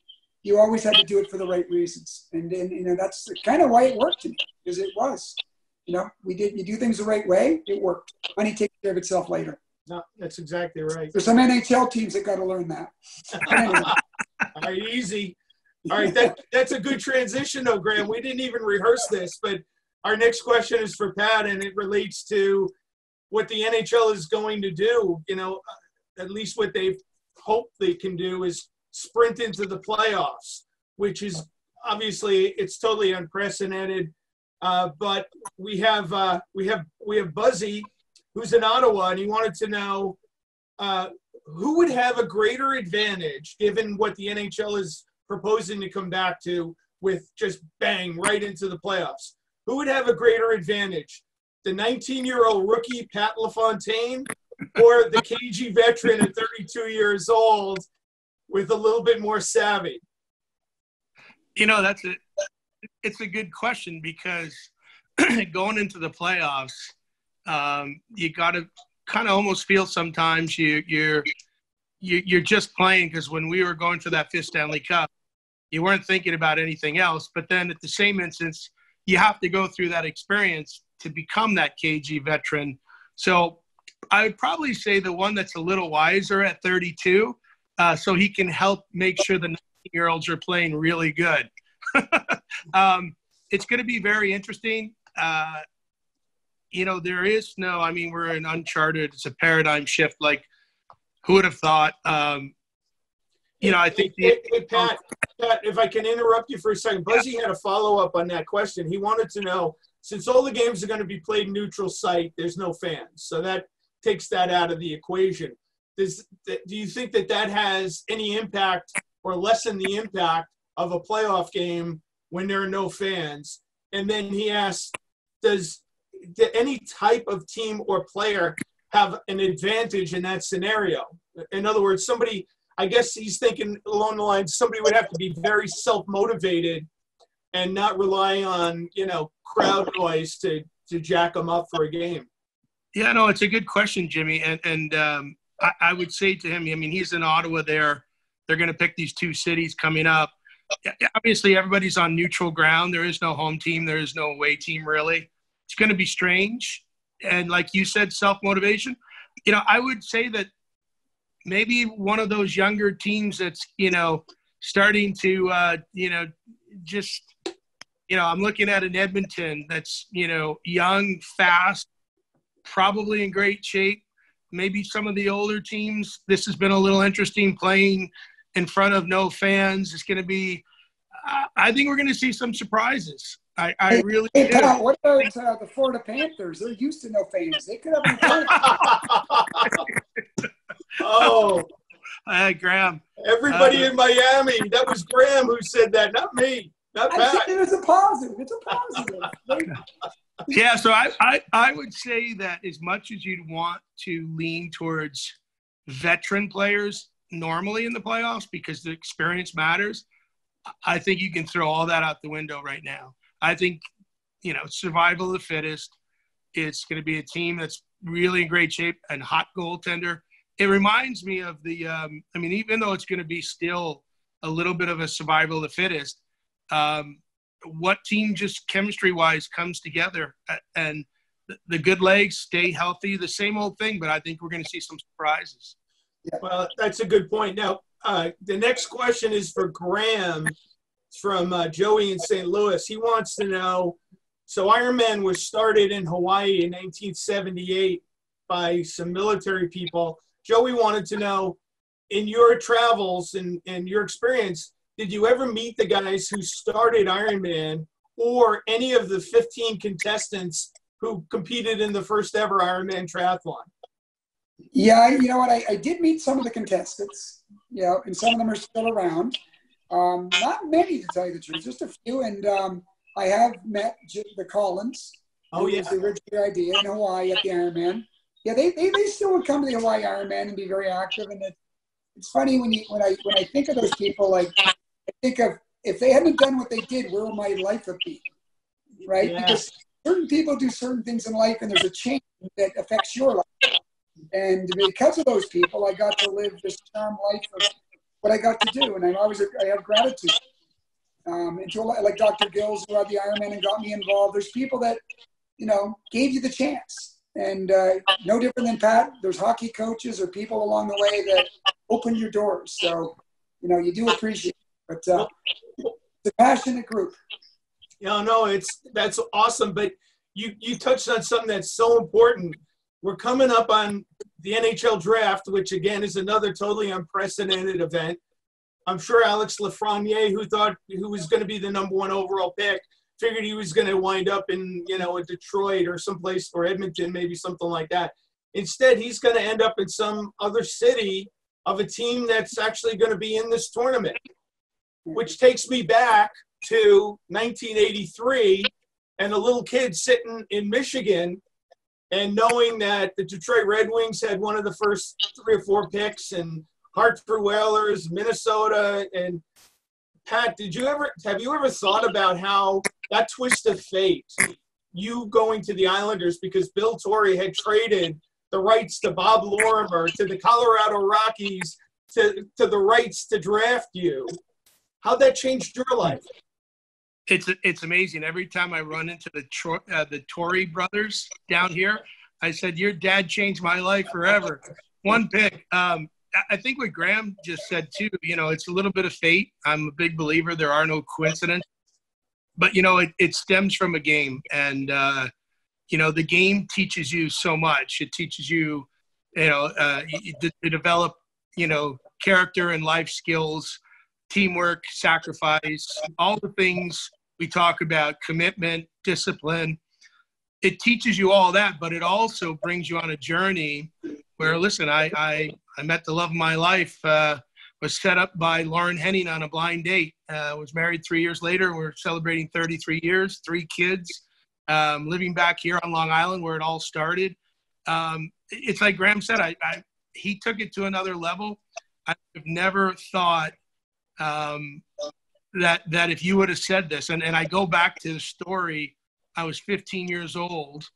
You always had to do it for the right reasons. And that's kind of why it worked to me, because it was. You do things the right way, it worked. Money takes care of itself later. No, that's exactly right. There's some NHL teams that got to learn that. Anyway. All right, easy. All right, that's a good transition, though, Graham. We didn't even rehearse this, but our next question is for Pat, and it relates to what the NHL is going to do. At least what they've hoped they can do is sprint into the playoffs, which is obviously it's totally unprecedented. But we have Buzzy, who's in Ottawa, and he wanted to know who would have a greater advantage, given what the NHL is proposing to come back to with just bang right into the playoffs. Who would have a greater advantage, the 19-year-old rookie Pat LaFontaine or the KG veteran at 32 years old with a little bit more savvy? You know, it's a good question, because going into the playoffs, you got to kind of almost feel sometimes you're just playing, because when we were going for that 5th Stanley Cup, you weren't thinking about anything else. But then at the same instance, you have to go through that experience to become that KG veteran. So I would probably say the one that's a little wiser at 32, so he can help make sure the 19-year-olds are playing really good. It's going to be very interesting. You know, there is no, I mean, we're in uncharted. It's a paradigm shift. Like, who would have thought? You know, I think Pat, if I can interrupt you for a second, Buzzy had a follow-up on that question. He wanted to know, since all the games are going to be played neutral site, there's no fans, so that takes that out of the equation. Do you think that has any impact or lessen the impact of a playoff game when there are no fans? And then he asked, does any type of team or player have an advantage in that scenario? In other words, somebody, I guess he's thinking along the lines, somebody would have to be very self-motivated and not rely on, you know, crowd noise to jack them up for a game. Yeah, no, it's a good question, Jimmy. And I would say to him, I mean, he's in Ottawa there. They're going to pick these 2 cities coming up. Obviously, everybody's on neutral ground. There is no home team. There is no away team, really. It's going to be strange. And like you said, self-motivation. You know, I would say that maybe one of those younger teams that's, you know, starting to, you know, just, you know, I'm looking at an Edmonton that's, you know, young, fast, probably in great shape. Maybe some of the older teams, this has been a little interesting, playing in front of no fans. It's going to be, I think we're going to see some surprises. I really do. Pat, what about the Florida Panthers? They're used to no fans. They could have been Oh, Graham. Everybody in Miami. That was Graham who said that, not me, not Pat. I said it was a positive. It's a positive. Yeah, so I would say that as much as you'd want to lean towards veteran players normally in the playoffs because the experience matters, I think you can throw all that out the window right now. I think, you know, survival of the fittest. It's going to be a team that's really in great shape and hot goaltender. It reminds me of the I mean, even though it's going to be still a little bit of a survival of the fittest, what team just chemistry-wise comes together and the good legs stay healthy, the same old thing, but I think we're going to see some surprises. Yeah. Well, that's a good point. Now, the next question is for Graham. It's from Joey in St. Louis. He wants to know, so Ironman was started in Hawaii in 1978 by some military people. Joey wanted to know, in your travels and your experience, did you ever meet the guys who started Ironman or any of the 15 contestants who competed in the first ever Ironman triathlon? Yeah, you know what? I did meet some of the contestants, you know, and some of them are still around. Not many, to tell you the truth, just a few. And I have met the Collins. Oh, yeah. Was the original idea in Hawaii at the Ironman. Yeah, they still would come to the Hawaii Ironman and be very active. And it's funny when I think of those people, like I think of if they hadn't done what they did, where would my life have been? Right? Yeah. Because certain people do certain things in life, and there's a change that affects your life. And because of those people, I got to live this charmed life of what I got to do, and I have gratitude. Like Dr. Gills, who had the Ironman and got me involved. There's people that, you know, gave you the chance, and no different than Pat. There's hockey coaches or people along the way that open your doors. So, you know, you do appreciate it. But it's a passionate group. Yeah, no, that's awesome. But you touched on something that's so important. We're coming up on the NHL Draft, which, again, is another totally unprecedented event. I'm sure Alex Lafreniere, who was going to be the #1 overall pick, figured he was going to wind up in, you know, a Detroit or someplace, or Edmonton, maybe something like that. Instead, he's going to end up in some other city of a team that's actually going to be in this tournament, which takes me back to 1983 and a little kid sitting in Michigan and knowing that the Detroit Red Wings had one of the first 3 or 4 picks, and Hartford Whalers, Minnesota. And Pat, have you ever thought about how that twist of fate, you going to the Islanders because Bill Torrey had traded the rights to Bob Lorimer, to the Colorado Rockies, to the rights to draft you, how that changed your life? It's amazing. Every time I run into the Torrey brothers down here, I said, your dad changed my life forever. One pick. I think what Graham just said too, it's a little bit of fate. I'm a big believer. There are no coincidences, but it stems from a game, and the game teaches you so much. It teaches you, to develop, character and life skills, teamwork, sacrifice, all the things we talk about, commitment, discipline. It teaches you all that, but it also brings you on a journey where, listen, I met the love of my life, was set up by Lauren Henning on a blind date. Was married 3 years later. We're celebrating 33 years, 3 kids, living back here on Long Island where it all started. It's like Graham said, he took it to another level. I've never thought that if you would have said this, and I go back to the story, I was 15 years old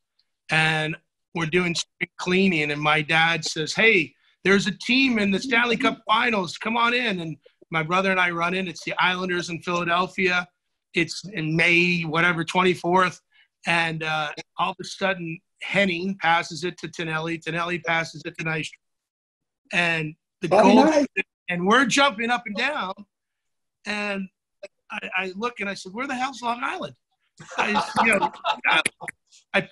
and we're doing spring cleaning, and my dad says, hey, there's a team in the Stanley Cup Finals. Come on in. And my brother and I run in. It's the Islanders in Philadelphia. It's in May, 24th. And all of a sudden, Henning passes it to Tonelli. Tonelli passes it to Nystrom. And the goal, and we're jumping up and down. And I look and I said, where the hell's Long Island? I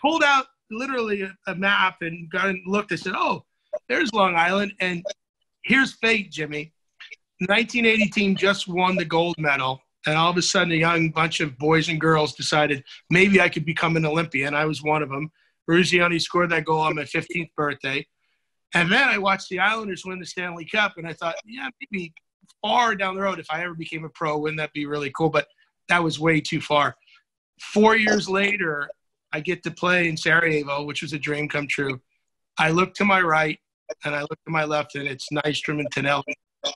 pulled out literally a map and got and looked. I said, oh, there's Long Island. And here's fate, Jimmy. The 1980 team just won the gold medal. And all of a sudden, a young bunch of boys and girls decided maybe I could become an Olympian. I was one of them. Ruzioni scored that goal on my 15th birthday. And then I watched the Islanders win the Stanley Cup. And I thought, yeah, maybe far down the road, if I ever became a pro, wouldn't that be really cool? But that was way too far. 4 years later, I get to play in Sarajevo, which was a dream come true. I look to my right and I look to my left, and it's Nystrom and Tonelli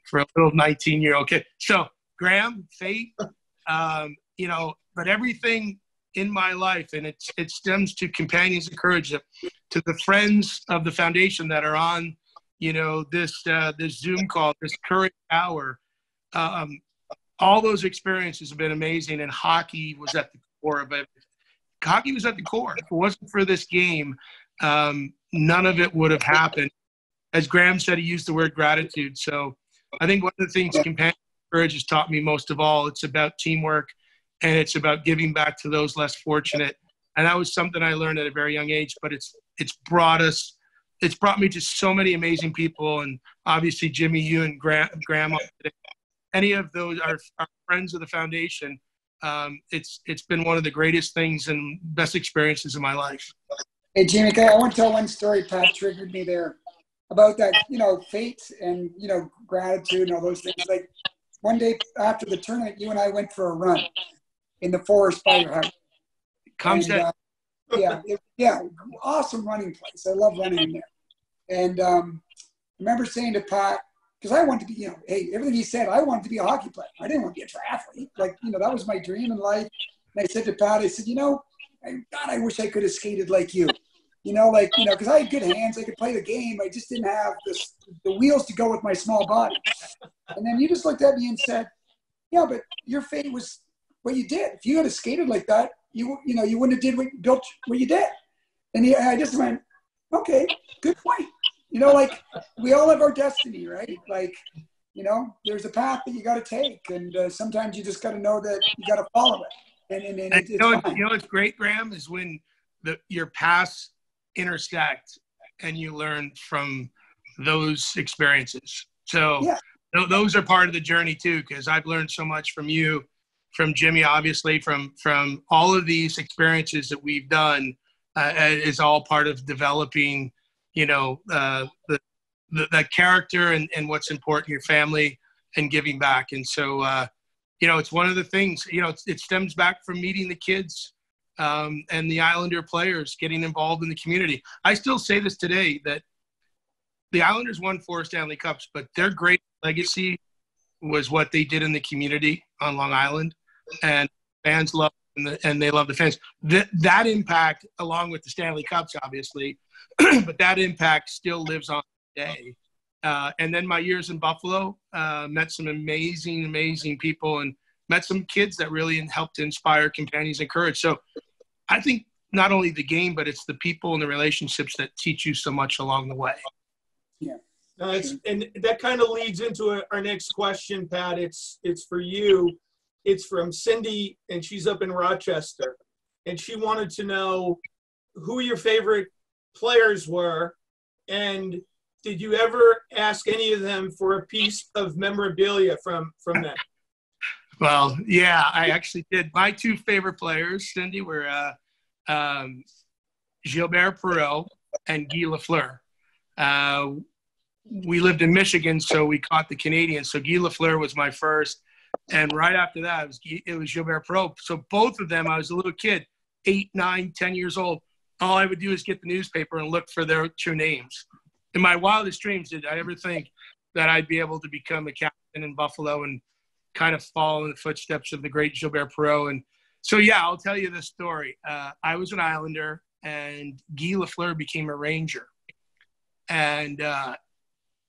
for a little 19-year-old kid. So, Graham, fate, but everything in my life, and it stems to Companions of Courage, to the friends of the foundation that are on, this Zoom call, this Courage Hour. All those experiences have been amazing, and hockey was at the core of it. Hockey was at the core. If it wasn't for this game, none of it would have happened. As Graham said, he used the word gratitude. So I think one of the things Companions of Courage has taught me most of all, it's about teamwork, and it's about giving back to those less fortunate. And that was something I learned at a very young age, but it's brought me to so many amazing people. And obviously, Jimmy, you and Graham, any of those are friends of the foundation. It's been one of the greatest things and best experiences of my life. Hey, Jimmy, I want to tell one story. Pat triggered me there about that, fate and, gratitude and all those things. Like one day after the tournament, you and I went for a run in the forest by your house. Awesome running place. I love running in there. And I remember saying to Pat, because I wanted to be, hey, everything he said, I wanted to be a hockey player. I didn't want to be a triathlete. Like, that was my dream in life. And I said to Pat, I said, God, I wish I could have skated like you. Because I had good hands. I could play the game. I just didn't have the wheels to go with my small body. And then you just looked at me and said, yeah, but your fate was what you did. If you had skated like that, you wouldn't have built what you did. And I just went, okay, good point. We all have our destiny, right? There's a path that you got to take, and sometimes you just got to know that you got to follow it. And it's what's great, Graham, is when your paths intersect and you learn from those experiences. So those are part of the journey too, because I've learned so much from you, from Jimmy, obviously, from all of these experiences that we've done is all part of developing the character and what's important, your family, and giving back. And so, it's one of the things, it stems back from meeting the kids and the Islander players, getting involved in the community. I still say this today, that the Islanders won 4 Stanley Cups, but their great legacy was what they did in the community on Long Island, and fans love and they love the fans. That impact, along with the Stanley Cups, obviously, but that impact still lives on today. And then my years in Buffalo, met some amazing people, and met some kids that really helped to inspire companions and courage. So I think not only the game, but it's the people and the relationships that teach you so much along the way. Yeah. And that kind of leads into our next question, Pat. It's for you. It's from Cindy, and she's up in Rochester. And she wanted to know who your favorite players were, and did you ever ask any of them for a piece of memorabilia from them? Well, yeah, I actually did. My 2 favorite players, Cindy, were Gilbert Perreault and Guy Lafleur. We lived in Michigan, so we caught the Canadians. So Guy Lafleur was my first. And right after that, it was Gilbert Perreault. So both of them, I was a little kid, 8, 9, 10 years old. All I would do is get the newspaper and look for their true names. In my wildest dreams, did I ever think that I'd be able to become a captain in Buffalo and kind of follow in the footsteps of the great Gilbert Perreault? And so, yeah, I'll tell you this story. I was an Islander, and Guy Lafleur became a Ranger. And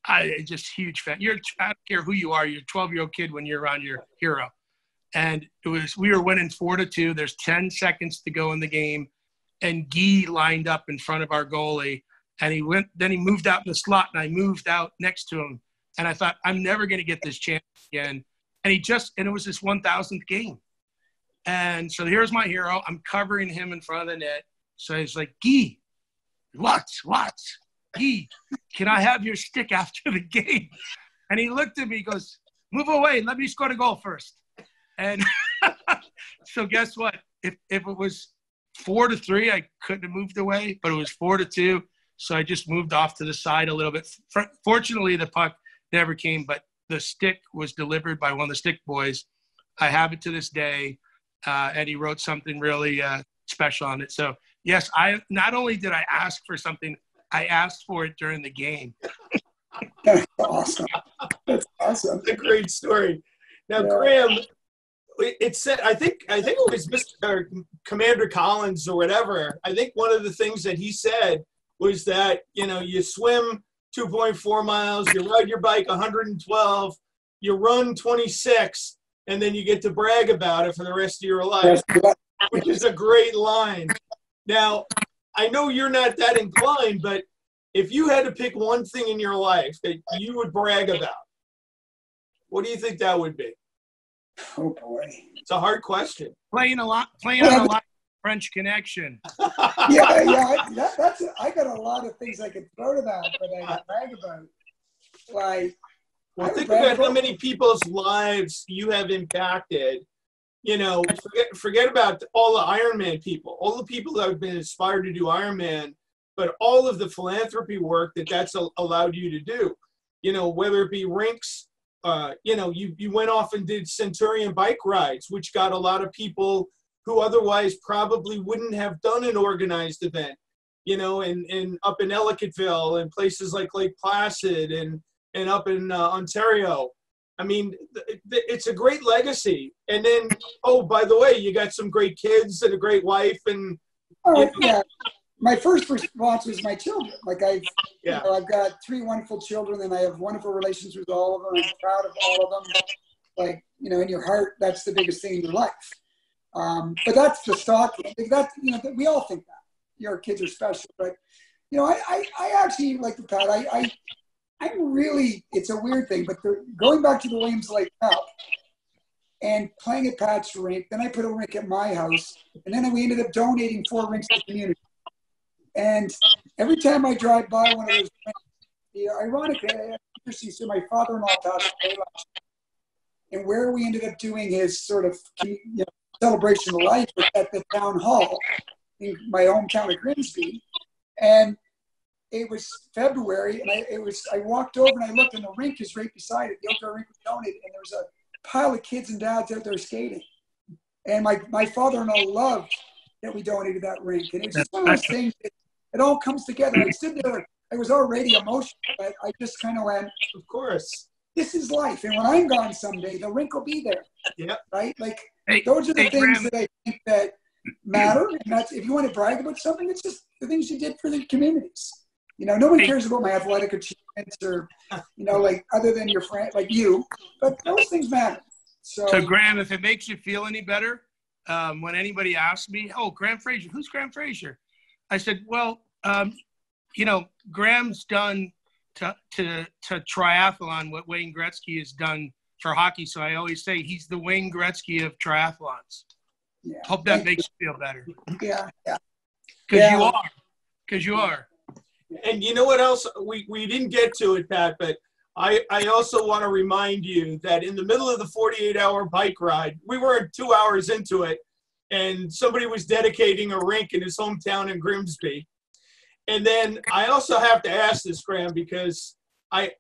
I just huge fan. I don't care who you are. You're a 12-year-old kid when you're around your hero. And we were winning 4-2. There's 10 seconds to go in the game. And Guy lined up in front of our goalie. And he moved out in the slot, and I moved out next to him. And I thought, I'm never going to get this chance again. And it was his 1,000th game. And so here's my hero. I'm covering him in front of the net. So he's like, Guy, what? Guy, can I have your stick after the game? And he looked at me, he goes, move away. Let me score the goal first. And so guess what? If it was 4-3, I couldn't have moved away, but it was 4-2. So I just moved off to the side a little bit. Fortunately, the puck never came, but the stick was delivered by one of the stick boys. I have it to this day, and he wrote something really special on it. So, yes, not only did I ask for something, I asked for it during the game. That's awesome. That's awesome. That's a great story. Now, yeah. Graham, it said, I think it was Mr. Commander Collins or whatever. I think one of the things that he said was that, you swim 2.4 miles, you ride your bike 112, you run 26, and then you get to brag about it for the rest of your life, which is a great line. Now, I know you're not that inclined, but if you had to pick one thing in your life that you would brag about, what do you think that would be? Oh, boy. It's a hard question. Playing on a lot. French Connection. Yeah. I got a lot of things I could throw to that, but I brag about. Think about how many people's lives you have impacted. Forget about all the Ironman people, all the people that have been inspired to do Ironman, but all of the philanthropy work that's allowed you to do. Whether it be rinks, you went off and did Centurion bike rides, which got a lot of people who otherwise probably wouldn't have done an organized event, and up in Ellicottville and places like Lake Placid and up in Ontario. I mean, it's a great legacy. And then, oh, by the way, you got some great kids and a great wife. And yeah, my first response was my children. I've got 3 wonderful children, and I have wonderful relations with all of them. I'm proud of all of them. In your heart, that's the biggest thing in your life. But that's the stock. We all think that your kids are special. But I actually like the Pat. I'm really. It's a weird thing, but going back to the Williams Lake Cup and playing at Pat's rink. Then I put a rink at my house, and then we ended up donating 4 rinks to the community. And every time I drive by one of those rinks, ironically, so my father-in-law passed away last year, and where we ended up doing his sort of celebration of life was at the town hall in my hometown of Grimsby. And it was February, and I walked over and I looked, and the rink is right beside it. The outdoor rink was donated, and there was a pile of kids and dads out there skating. And my father-in-law loved that we donated that rink. And it's just one of those things. It all comes together. I stood there. I was already emotional, but I just kind of went, of course, this is life. And when I'm gone someday, the rink will be there. Yeah. Right? Like, those are the things that I think that matter. And that's, if you want to brag about something, it's just the things you did for the communities. You know, no one cares about my athletic achievements or, you know, like, other than your friend, like you. But those things matter. So Graham, if it makes you feel any better, when anybody asks me, oh, Graham Fraser, who's Graham Fraser? I said, well, you know, Graham's done to triathlon what Wayne Gretzky has done for hockey. So I always say he's the Wayne Gretzky of triathlons. Yeah. Hope that makes you feel better. Yeah. Because you are. And you know what else? We didn't get to it, Pat, but I also want to remind you that in the middle of the 48-hour bike ride, we were 2 hours into it, and somebody was dedicating a rink in his hometown in Grimsby. And then I also have to ask this, Graham, because I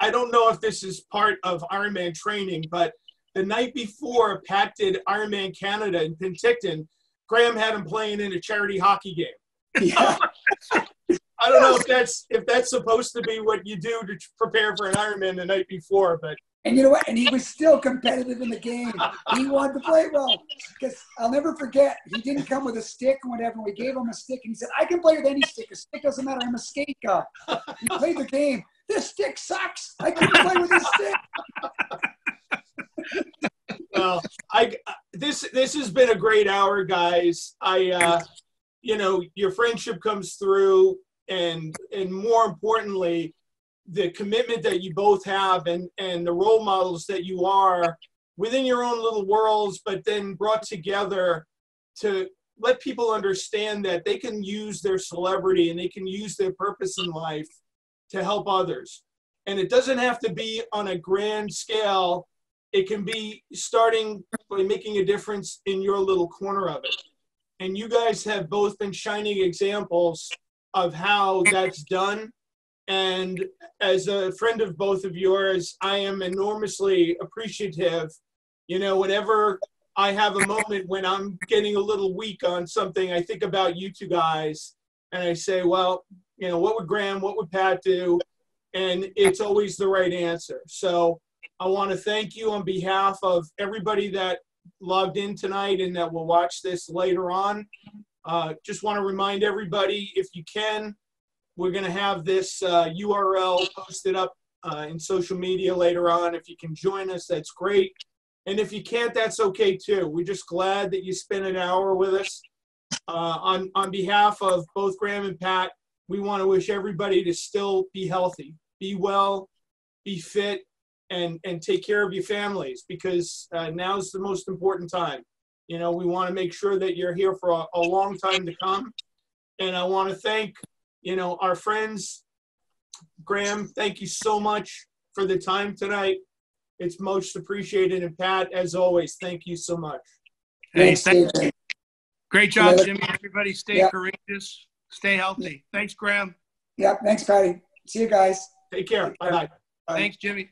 don't know if this is part of Ironman training, but the night before Pat did Ironman Canada in Penticton, Graham had him playing in a charity hockey game. Yeah. I don't know if that's supposed to be what you do to prepare for an Ironman the night before, but. And you know what? And he was still competitive in the game. He wanted to play well. Because I'll never forget, he didn't come with a stick or whatever. We gave him a stick, and he said, I can play with any stick. A stick doesn't matter. I'm a skate guy. He played the game. This stick sucks. I couldn't play with this stick. Well, this has been a great hour, guys. You know, your friendship comes through. And more importantly, the commitment that you both have and the role models that you are within your own little worlds, but then brought together to let people understand that they can use their celebrity and they can use their purpose in life to help others. And it doesn't have to be on a grand scale. It can be starting by making a difference in your little corner of it. And you guys have both been shining examples of how that's done. And as a friend of both of yours, I am enormously appreciative. You know, whenever I have a moment when I'm getting a little weak on something, I think about you two guys and I say, well, you know, what would Graham, what would Pat do? And it's always the right answer. So I want to thank you on behalf of everybody that logged in tonight and that will watch this later on. Just want to remind everybody, if you can, we're going to have this URL posted up in social media later on. If you can join us, that's great. And if you can't, that's okay too. We're just glad that you spent an hour with us. On behalf of both Graham and Pat, we want to wish everybody to still be healthy, be well, be fit, and take care of your families, because now's the most important time. You know, we want to make sure that you're here for a long time to come. And I want to thank, you know, our friends. Graham, thank you so much for the time tonight. It's most appreciated. And Pat, as always, thank you so much. Hey, thank you. Great job, Jimmy. Everybody stay courageous. Stay healthy. Thanks, Graham. Yep. Thanks, Patty. See you guys. Take care. Bye-bye. Thanks, Jimmy.